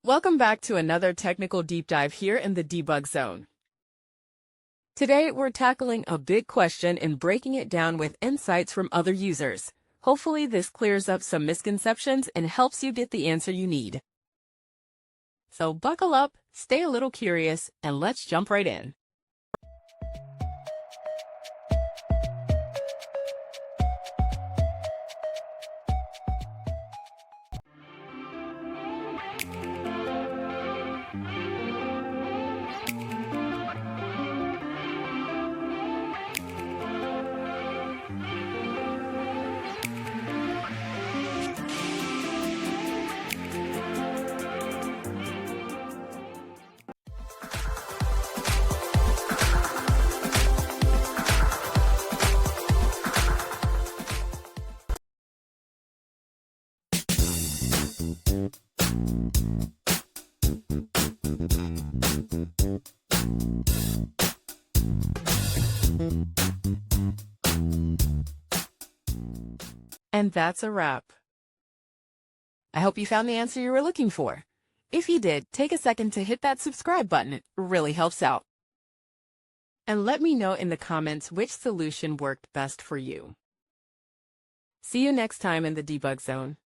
Welcome back to another technical deep dive here in the debug zone. Today, we're tackling a big question and breaking it down with insights from other users. Hopefully, this clears up some misconceptions and helps you get the answer you need. So buckle up, stay a little curious, and let's jump right in. And that's a wrap. I hope you found the answer you were looking for. If you did, take a second to hit that subscribe button. It really helps out. And let me know in the comments which solution worked best for you. See you next time in the debug zone.